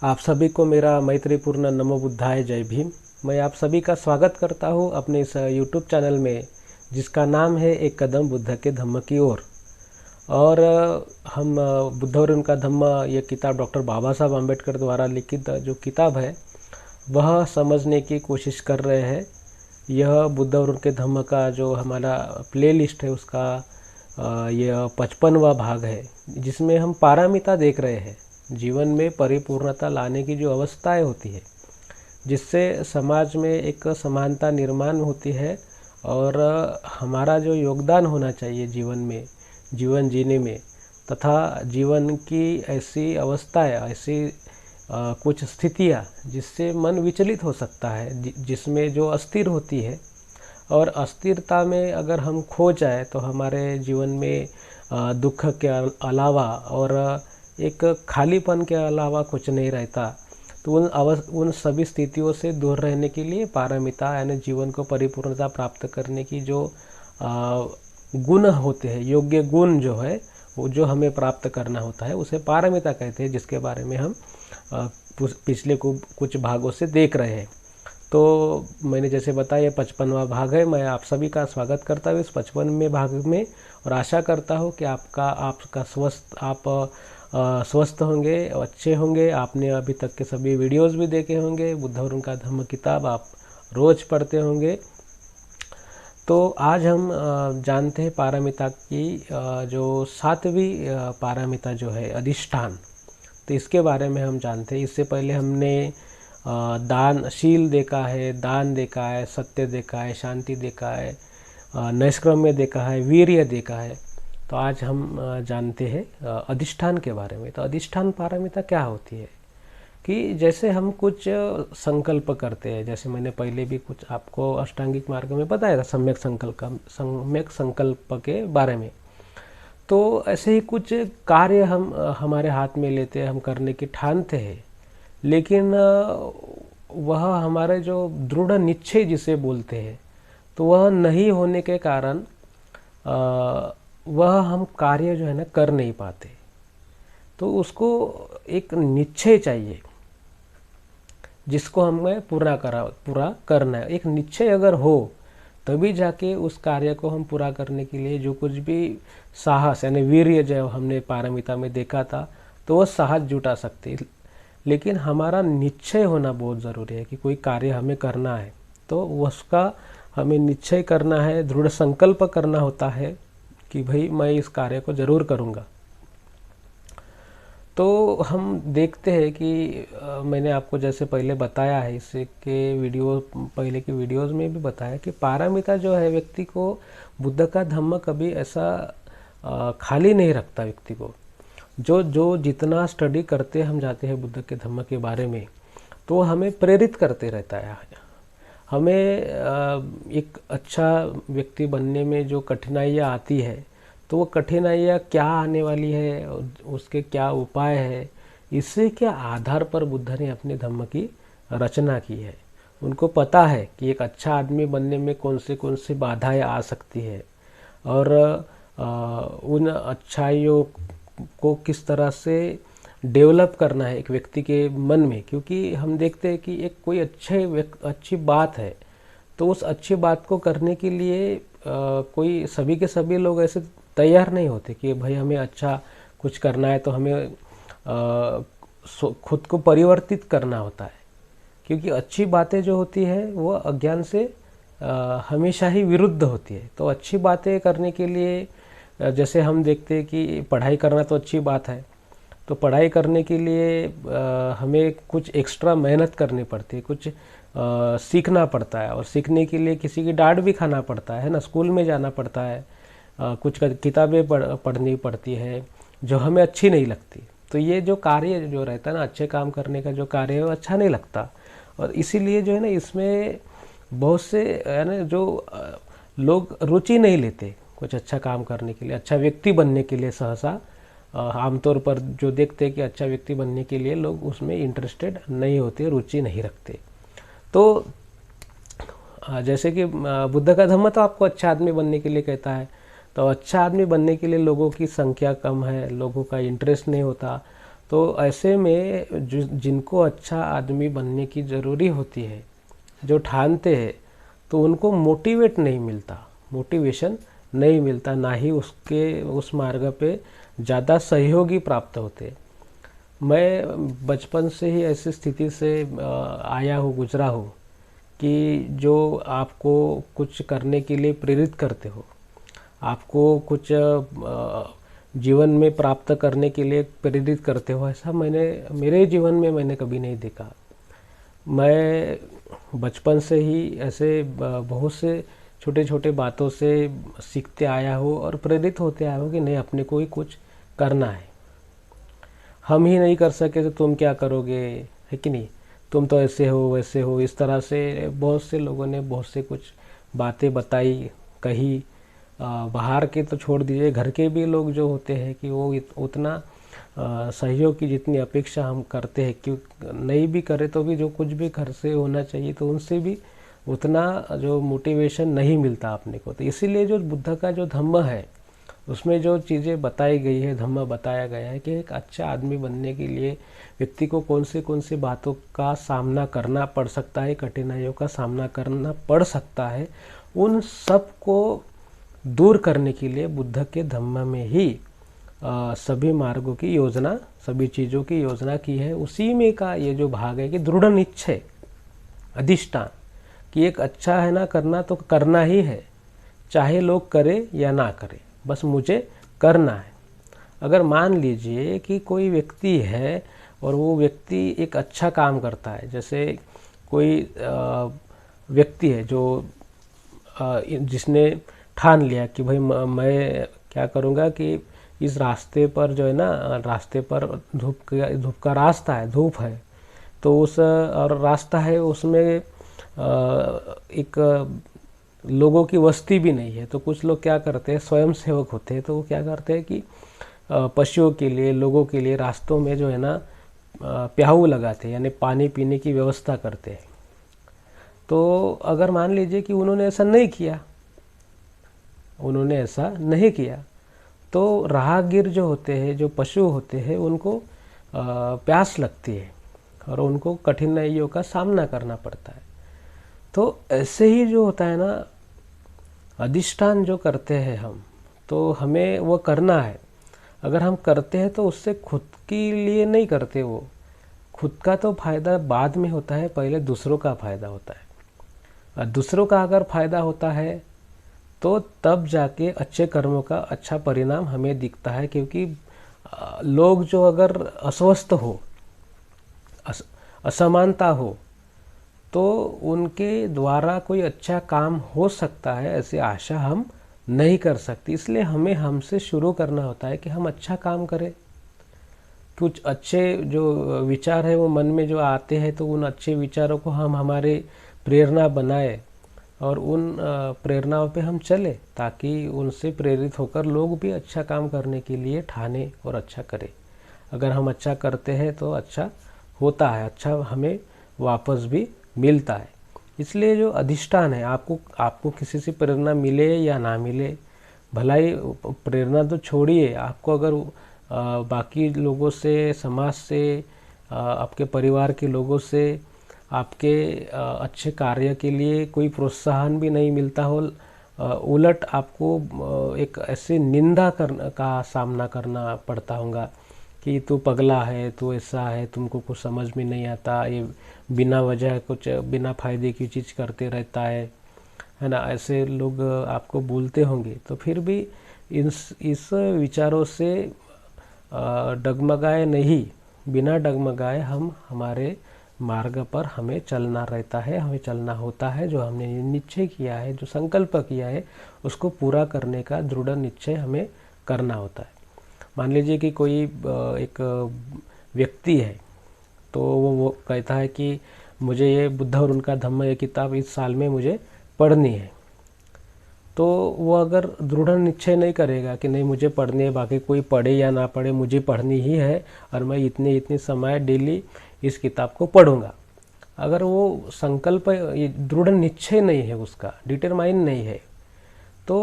आप सभी को मेरा मैत्रीपूर्ण नमो बुद्धाय जय भीम। मैं आप सभी का स्वागत करता हूं अपने इस यूट्यूब चैनल में, जिसका नाम है एक कदम बुद्ध के धम्म की ओर। और हम बुद्ध और उनका धम्म, ये किताब डॉक्टर बाबा साहब आम्बेडकर द्वारा लिखित जो किताब है वह समझने की कोशिश कर रहे हैं। यह बुद्ध और उनके धम्म का जो हमारा प्लेलिस्ट है उसका यह 55वां भाग है, जिसमें हम पारमिता देख रहे हैं। जीवन में परिपूर्णता लाने की जो अवस्थाएं होती है, जिससे समाज में एक समानता निर्माण होती है और हमारा जो योगदान होना चाहिए जीवन में, जीवन जीने में, तथा जीवन की ऐसी अवस्थाएं, ऐसी कुछ स्थितियां जिससे मन विचलित हो सकता है, जिसमें जो अस्थिर होती है, और अस्थिरता में अगर हम खो जाए तो हमारे जीवन में दुख के अलावा और एक खालीपन के अलावा कुछ नहीं रहता। तो उन सभी स्थितियों से दूर रहने के लिए पारमिता यानी जीवन को परिपूर्णता प्राप्त करने की जो गुण होते हैं, योग्य गुण जो है वो जो हमें प्राप्त करना होता है, उसे पारमिता कहते हैं, जिसके बारे में हम पिछले कुछ भागों से देख रहे हैं। तो मैंने जैसे बताया 55वां भाग है। मैं आप सभी का स्वागत करता हूँ इस 55वें भाग में, और आशा करता हूँ कि आपका स्वस्थ होंगे, अच्छे होंगे। आपने अभी तक के सभी वीडियोस भी देखे होंगे। बुद्ध और उनका धम्म किताब आप रोज़ पढ़ते होंगे। तो आज हम जानते हैं पारमिता की जो 7वीं पारमिता जो है अधिष्ठान। तो इसके बारे में हम जानते हैं। इससे पहले हमने दानशील देखा है, दान देखा है, सत्य देखा है, शांति देखा है, नैष्क्रम्य देखा है, वीर्य देखा है। तो आज हम जानते हैं अधिष्ठान के बारे में। तो अधिष्ठान पारमिता क्या होती है कि जैसे हम कुछ संकल्प करते हैं, जैसे मैंने पहले भी कुछ आपको अष्टांगिक मार्ग में बताया था सम्यक संकल्प के बारे में। तो ऐसे ही कुछ कार्य हम हमारे हाथ में लेते हैं, हम करने की ठानते हैं, लेकिन वह हमारे जो दृढ़ निश्चय जिसे बोलते हैं, तो वह नहीं होने के कारण वह हम कार्य जो है ना कर नहीं पाते। तो उसको एक निश्चय चाहिए जिसको हमें पूरा करना है। एक निश्चय अगर हो तभी जाके उस कार्य को हम पूरा करने के लिए जो कुछ भी साहस यानी वीर्य जो हमने पारमिता में देखा था, तो वह साहस जुटा सकते। लेकिन हमारा निश्चय होना बहुत ज़रूरी है कि कोई कार्य हमें करना है, तो उसका हमें निश्चय करना है, दृढ़ संकल्प करना होता है कि भाई मैं इस कार्य को ज़रूर करूँगा। तो हम देखते हैं कि मैंने आपको जैसे पहले बताया है, पहले की वीडियोस में भी बताया कि पारमिता जो है व्यक्ति को, बुद्ध का धम्म कभी ऐसा खाली नहीं रखता व्यक्ति को। जो जितना स्टडी करते हम जाते हैं बुद्ध के धम्म के बारे में, तो हमें प्रेरित करते रहता है। हमें एक अच्छा व्यक्ति बनने में जो कठिनाइयाँ आती है, तो वो कठिनाइयाँ क्या आने वाली है, उसके क्या उपाय है, इससे क्या आधार पर बुद्ध ने अपने धम्म की रचना की है। उनको पता है कि एक अच्छा आदमी बनने में कौन सी बाधाएं आ सकती है, और उन अच्छाइयों को किस तरह से डेवलप करना है एक व्यक्ति के मन में। क्योंकि हम देखते हैं कि एक कोई अच्छी बात है, तो उस अच्छी बात को करने के लिए कोई सभी के सभी लोग ऐसे तैयार नहीं होते कि भाई हमें अच्छा कुछ करना है तो हमें खुद को परिवर्तित करना होता है। क्योंकि अच्छी बातें जो होती है वो अज्ञान से हमेशा ही विरुद्ध होती है। तो अच्छी बातें करने के लिए जैसे हम देखते हैं कि पढ़ाई करना तो अच्छी बात है, तो पढ़ाई करने के लिए हमें कुछ एक्स्ट्रा मेहनत करनी पड़ती है, कुछ सीखना पड़ता है, और सीखने के लिए किसी की डांट भी खाना पड़ता है ना। स्कूल में जाना पड़ता है, कुछ किताबें पढ़नी पड़ती है जो हमें अच्छी नहीं लगती। तो ये जो कार्य जो रहता है ना, अच्छे काम करने का जो कार्य है वो अच्छा नहीं लगता। और इसीलिए जो है ना, इसमें बहुत से है ना जो लोग रुचि नहीं लेते कुछ अच्छा काम करने के लिए, अच्छा व्यक्ति बनने के लिए। सहसा आमतौर पर जो देखते हैं कि अच्छा व्यक्ति बनने के लिए लोग उसमें इंटरेस्टेड नहीं होते, रुचि नहीं रखते। तो जैसे कि बुद्ध का धम्म तो आपको अच्छा आदमी बनने के लिए कहता है, तो अच्छा आदमी बनने के लिए लोगों की संख्या कम है, लोगों का इंटरेस्ट नहीं होता, तो ऐसे में जिनको अच्छा आदमी बनने की ज़रूरी होती है, जो ठानते हैं, तो उनको मोटिवेशन नहीं मिलता, ना ही उस मार्ग पे ज़्यादा सहयोगी प्राप्त होते। मैं बचपन से ही ऐसी स्थिति से गुजरा हूँ कि जो आपको कुछ करने के लिए प्रेरित करते हो, आपको कुछ जीवन में प्राप्त करने के लिए प्रेरित करते हो, ऐसा मेरे जीवन में मैंने कभी नहीं देखा। मैं बचपन से ही ऐसे बहुत से छोटे छोटे बातों से सीखते आया हूँ और प्रेरित होते आया हूँ कि नहीं, अपने को ही कुछ करना है। हम ही नहीं कर सके तो तुम क्या करोगे, है कि नहीं, तुम तो ऐसे हो वैसे हो, इस तरह से बहुत से लोगों ने बहुत से कुछ बातें बताई, कही। बाहर के तो छोड़ दीजिए, घर के भी लोग जो होते हैं कि वो उतना सहयोग की जितनी अपेक्षा हम करते हैं, कि नहीं भी करे तो भी जो कुछ भी घर से होना चाहिए, तो उनसे भी उतना जो मोटिवेशन नहीं मिलता अपने को। तो इसीलिए जो बुद्ध का जो धम्म है, उसमें जो चीज़ें बताई गई है, धम्म बताया गया है कि एक अच्छा आदमी बनने के लिए व्यक्ति को कौन से बातों का सामना करना पड़ सकता है, कठिनाइयों का सामना करना पड़ सकता है, उन सब को दूर करने के लिए बुद्ध के धम्म में ही सभी मार्गों की योजना, सभी चीज़ों की योजना की है। उसी में का ये जो भाग है कि दृढ़ निश्चय, अधिष्ठान, कि एक अच्छा है ना करना तो करना ही है, चाहे लोग करे या ना करे, बस मुझे करना है। अगर मान लीजिए कि कोई व्यक्ति है और वो व्यक्ति एक अच्छा काम करता है, जैसे कोई व्यक्ति है जो जिसने ठान लिया कि भाई मैं क्या करूँगा कि इस रास्ते पर जो है ना, रास्ते पर धूप का रास्ता है, धूप है, तो उस और रास्ता है उसमें एक लोगों की वस्ती भी नहीं है। तो कुछ लोग क्या करते हैं, स्वयं सेवक होते हैं, तो वो क्या करते हैं कि पशुओं के लिए, लोगों के लिए रास्तों में जो है ना प्याऊ लगाते हैं, यानी पानी पीने की व्यवस्था करते हैं। तो अगर मान लीजिए कि उन्होंने ऐसा नहीं किया, तो राहगीर जो होते हैं, जो पशु होते हैं, उनको प्यास लगती है और उनको कठिनाइयों का सामना करना पड़ता है। तो ऐसे ही जो होता है ना, अधिष्ठान जो करते हैं हम, तो हमें वो करना है। अगर हम करते हैं तो उससे खुद के लिए नहीं करते, वो खुद का तो फायदा बाद में होता है, पहले दूसरों का फायदा होता है। और दूसरों का अगर फायदा होता है तो तब जाके अच्छे कर्मों का अच्छा परिणाम हमें दिखता है। क्योंकि लोग जो अगर अस्वस्थ हो, असमानता हो, तो उनके द्वारा कोई अच्छा काम हो सकता है, ऐसी आशा हम नहीं कर सकते। इसलिए हमें हमसे शुरू करना होता है कि हम अच्छा काम करें। कुछ अच्छे जो विचार है वो मन में जो आते हैं, तो उन अच्छे विचारों को हम हमारे प्रेरणा बनाए और उन प्रेरणाओं पे हम चले, ताकि उनसे प्रेरित होकर लोग भी अच्छा काम करने के लिए ठाने और अच्छा करें। अगर हम अच्छा करते हैं तो अच्छा होता है, अच्छा हमें वापस भी मिलता है। इसलिए जो अधिष्ठान है, आपको किसी से प्रेरणा मिले या ना मिले, भलाई प्रेरणा तो छोड़िए, आपको अगर बाकी लोगों से, समाज से, आपके परिवार के लोगों से आपके अच्छे कार्य के लिए कोई प्रोत्साहन भी नहीं मिलता हो, उलट आपको एक ऐसे निंदा का सामना करना पड़ता होगा कि तू पगला है, तू ऐसा है, तुमको कुछ समझ में नहीं आता, ये बिना वजह कुछ बिना फायदे की चीज़ करते रहता है ना, ऐसे लोग आपको बोलते होंगे। तो फिर भी इस विचारों से डगमगाए नहीं, बिना डगमगाए हम हमारे मार्ग पर हमें चलना रहता है, हमें चलना होता है। जो हमने निश्चय किया है, जो संकल्प किया है, उसको पूरा करने का दृढ़ निश्चय हमें करना होता है। मान लीजिए कि कोई एक व्यक्ति है, तो वो कहता है कि मुझे ये बुद्ध और उनका धम्म ये किताब इस साल में मुझे पढ़नी है। तो वो अगर दृढ़ निश्चय नहीं करेगा कि नहीं मुझे पढ़नी है, बाकी कोई पढ़े या ना पढ़े, मुझे पढ़नी ही है और मैं इतने समय डेली इस किताब को पढ़ूंगा, अगर वो संकल्प, ये दृढ़ निश्चय नहीं है, उसका डिटरमाइन नहीं है, तो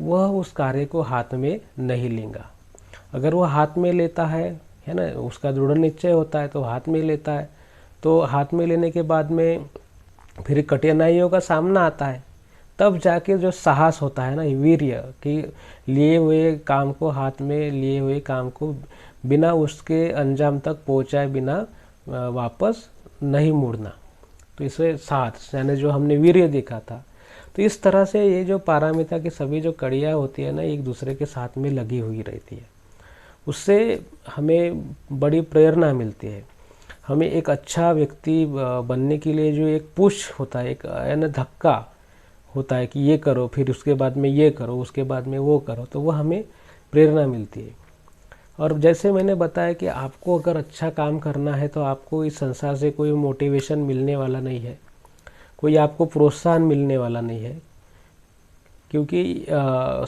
वह उस कार्य को हाथ में नहीं लेगा। अगर वह हाथ में लेता है है ना, उसका दृढ़ निश्चय होता है तो हाथ में लेता है। तो हाथ में लेने के बाद में फिर कठिनाइयों का सामना आता है, तब जाके जो साहस होता है ना, वीर्य, कि लिए हुए काम को, हाथ में लिए हुए काम को बिना उसके अंजाम तक पहुंचाए बिना वापस नहीं मुड़ना, तो इसे साहस, यानी जो हमने वीर्य देखा था। तो इस तरह से ये जो पारमिता की सभी जो कड़ियाँ होती है ना, एक दूसरे के साथ में लगी हुई रहती है। उससे हमें बड़ी प्रेरणा मिलती है। हमें एक अच्छा व्यक्ति बनने के लिए जो एक पुश होता है, एक ना धक्का होता है कि ये करो, फिर उसके बाद में ये करो, उसके बाद में वो करो, तो वो हमें प्रेरणा मिलती है। और जैसे मैंने बताया कि आपको अगर अच्छा काम करना है तो आपको इस संसार से कोई मोटिवेशन मिलने वाला नहीं है, कोई आपको प्रोत्साहन मिलने वाला नहीं है, क्योंकि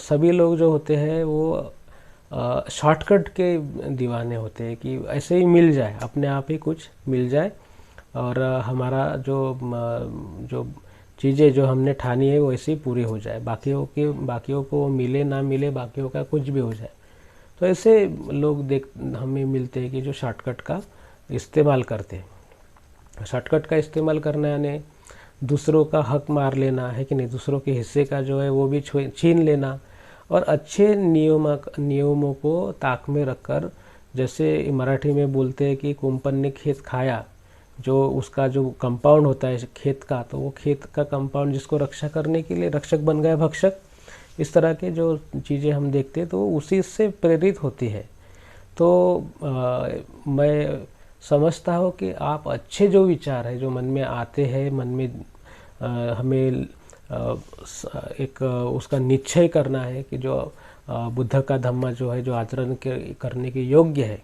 सभी लोग जो होते हैं वो शॉर्टकट के दीवाने होते हैं कि ऐसे ही मिल जाए, अपने आप ही कुछ मिल जाए और हमारा जो चीज़ें जो हमने ठानी है वो ऐसे ही पूरी हो जाए, बाकियों को मिले ना मिले, बाकियों का कुछ भी हो जाए। तो ऐसे लोग हमें मिलते हैं कि जो शॉर्टकट का इस्तेमाल करते हैं। शॉर्टकट का इस्तेमाल करना यानी दूसरों का हक मार लेना, है कि नहीं, दूसरों के हिस्से का जो है वो भी छीन लेना, और अच्छे नियमों को ताक में रखकर, जैसे मराठी में बोलते हैं कि कुंपन ने खेत खाया, जो उसका जो कंपाउंड होता है खेत का, तो वो खेत का कंपाउंड जिसको रक्षा करने के लिए रक्षक बन गया भक्षक। इस तरह के जो चीज़ें हम देखते हैं तो उसी से प्रेरित होती है। तो मैं समझता हूँ कि आप अच्छे जो विचार है जो मन में आते हैं, मन में हमें एक उसका निश्चय करना है कि जो बुद्ध का धम्मा जो है, जो आचरण करने के योग्य है,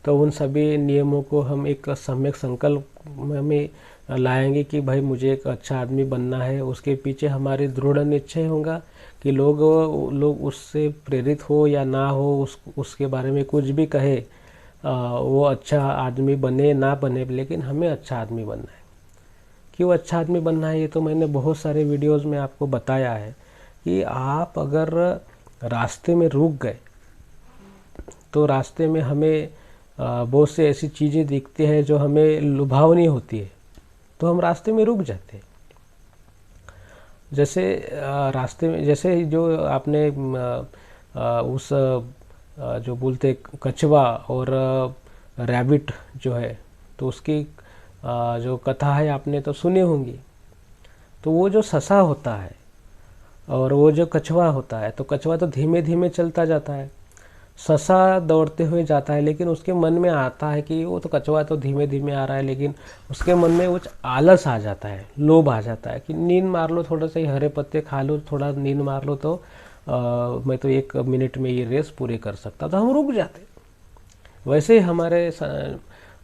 तो उन सभी नियमों को हम एक सम्यक संकल्प में लाएंगे कि भाई मुझे एक अच्छा आदमी बनना है। उसके पीछे हमारे दृढ़ निश्चय होगा कि लोग उससे प्रेरित हो या ना हो, उसके बारे में कुछ भी कहे, वो अच्छा आदमी बने ना बने, लेकिन हमें अच्छा आदमी बनना है। क्यों अच्छा आदमी बनना है, ये तो मैंने बहुत सारे वीडियोस में आपको बताया है कि आप अगर रास्ते में रुक गए तो रास्ते में हमें बहुत से ऐसी चीज़ें दिखती हैं जो हमें लुभावनी होती है, तो हम रास्ते में रुक जाते हैं। जैसे रास्ते में, जैसे जो आपने उस जो बोलते कछुआ और रैबिट जो है, तो उसकी जो कथा है आपने तो सुनी होंगी। तो वो जो ससा होता है और वो जो कछुआ होता है, तो कछुआ तो धीमे धीमे चलता जाता है, ससा दौड़ते हुए जाता है, लेकिन उसके मन में आता है कि वो तो कछुआ तो धीमे धीमे आ रहा है, लेकिन उसके मन में कुछ आलस आ जाता है, लोभ आ जाता है कि नींद मार लो, थोड़ा सा हरे पत्ते खा लो, थोड़ा नींद मार लो, तो मैं तो 1 मिनट में ये रेस पूरे कर सकता, तो हम रुक जाते। वैसे ही हमारे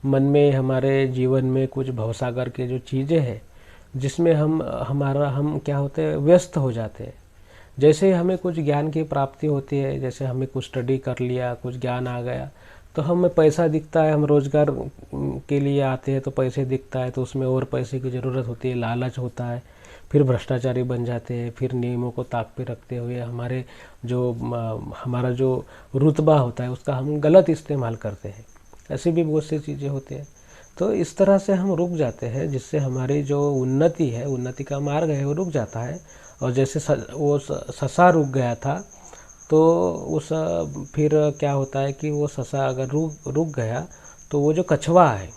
मन में, हमारे जीवन में कुछ भवसागर के जो चीज़ें हैं जिसमें हम क्या होते हैं, व्यस्त हो जाते हैं। जैसे ही हमें कुछ ज्ञान की प्राप्ति होती है, जैसे हमें कुछ स्टडी कर लिया, कुछ ज्ञान आ गया, तो हमें पैसा दिखता है, हम रोज़गार के लिए आते हैं तो पैसे दिखता है, तो उसमें और पैसे की ज़रूरत होती है, लालच होता है, फिर भ्रष्टाचारी बन जाते हैं, फिर नियमों को ताक पे रखते हुए हमारा जो रुतबा होता है उसका हम गलत इस्तेमाल करते हैं। ऐसी भी बहुत सी चीज़ें होती हैं। तो इस तरह से हम रुक जाते हैं, जिससे हमारी जो उन्नति है, उन्नति का मार्ग है, वो रुक जाता है। और जैसे वो ससा रुक गया था, तो फिर क्या होता है कि वो ससा अगर रुक गया तो वो जो कछुआ है,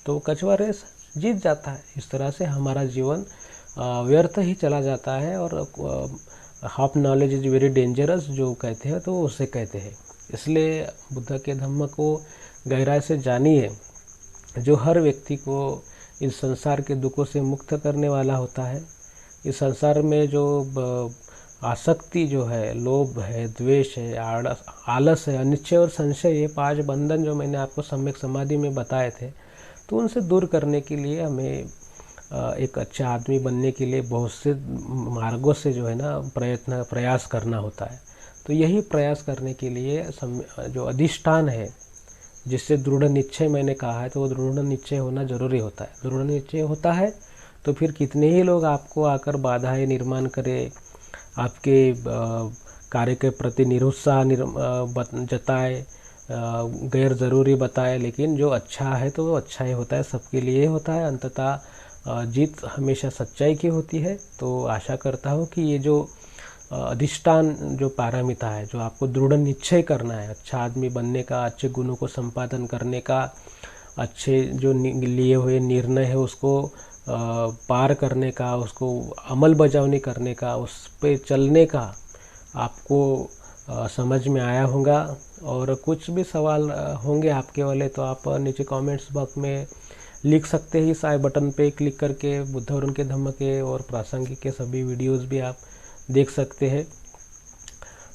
तो वो कछुआ रेस जीत जाता है। इस तरह से हमारा जीवन व्यर्थ ही चला जाता है। और half knowledge is very dangerous जो कहते हैं, तो उसे कहते हैं। इसलिए बुद्ध के धम्म को गहराई से जानिए, जो हर व्यक्ति को इस संसार के दुखों से मुक्त करने वाला होता है। इस संसार में जो आसक्ति जो है, लोभ है, द्वेष है, आलस है, अनिश्चय और संशय, ये 5 बंधन जो मैंने आपको सम्यक समाधि में बताए थे, तो उनसे दूर करने के लिए हमें एक अच्छा आदमी बनने के लिए बहुत से मार्गों से जो है ना प्रयास करना होता है। तो यही प्रयास करने के लिए जो अधिष्ठान है, जिससे दृढ़ निश्चय मैंने कहा है, तो वो दृढ़ निश्चय होना जरूरी होता है। दृढ़ निश्चय होता है तो फिर कितने ही लोग आपको आकर बाधाएं निर्माण करें, आपके कार्य के प्रति निरुत्साह जताए, गैर ज़रूरी बताए, लेकिन जो अच्छा है तो वो अच्छा ही होता है, सबके लिए होता है। अंततः जीत हमेशा सच्चाई की होती है। तो आशा करता हूँ कि ये जो अधिष्ठान जो पारमिता है, जो आपको दृढ़ निश्चय करना है अच्छा आदमी बनने का, अच्छे गुणों को संपादन करने का, अच्छे जो लिए हुए निर्णय है उसको पार करने का, उसको अमल बजावनी करने का, उस पे चलने का आपको समझ में आया होगा। और कुछ भी सवाल होंगे आपके वाले तो आप नीचे कमेंट्स बॉक्स में लिख सकते हैं। इस आई बटन पे क्लिक करके बुद्ध और उनके धम्म के और प्रासंगिक के सभी वीडियोस भी आप देख सकते हैं।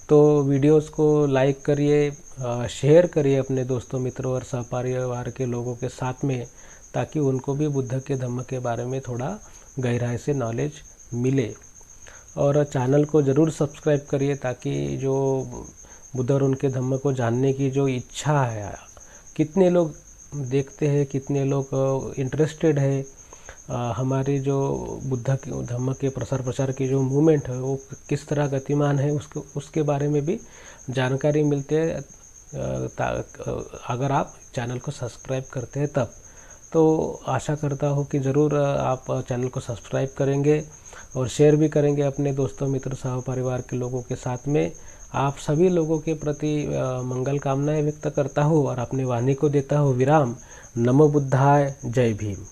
तो वीडियोस को लाइक करिए, शेयर करिए अपने दोस्तों मित्रों और सहपरिवार के लोगों के साथ में, ताकि उनको भी बुद्ध के धम्म के बारे में थोड़ा गहराई से नॉलेज मिले। और चैनल को ज़रूर सब्सक्राइब करिए, ताकि जो बुद्ध और उनके धम्म को जानने की जो इच्छा है, कितने लोग देखते हैं, कितने लोग इंटरेस्टेड है, हमारी जो बुद्ध के धम्म के प्रसार प्रचार की जो मूवमेंट है वो किस तरह गतिमान है, उसके बारे में भी जानकारी मिलती है अगर आप चैनल को सब्सक्राइब करते हैं तब। तो आशा करता हूँ कि ज़रूर आप चैनल को सब्सक्राइब करेंगे और शेयर भी करेंगे अपने दोस्तों मित्र सह परिवार के लोगों के साथ में। आप सभी लोगों के प्रति मंगल कामनाएं व्यक्त करता हूँ और अपनी वाणी को देता हूँ विराम। नमो बुद्धाय, जय भीम।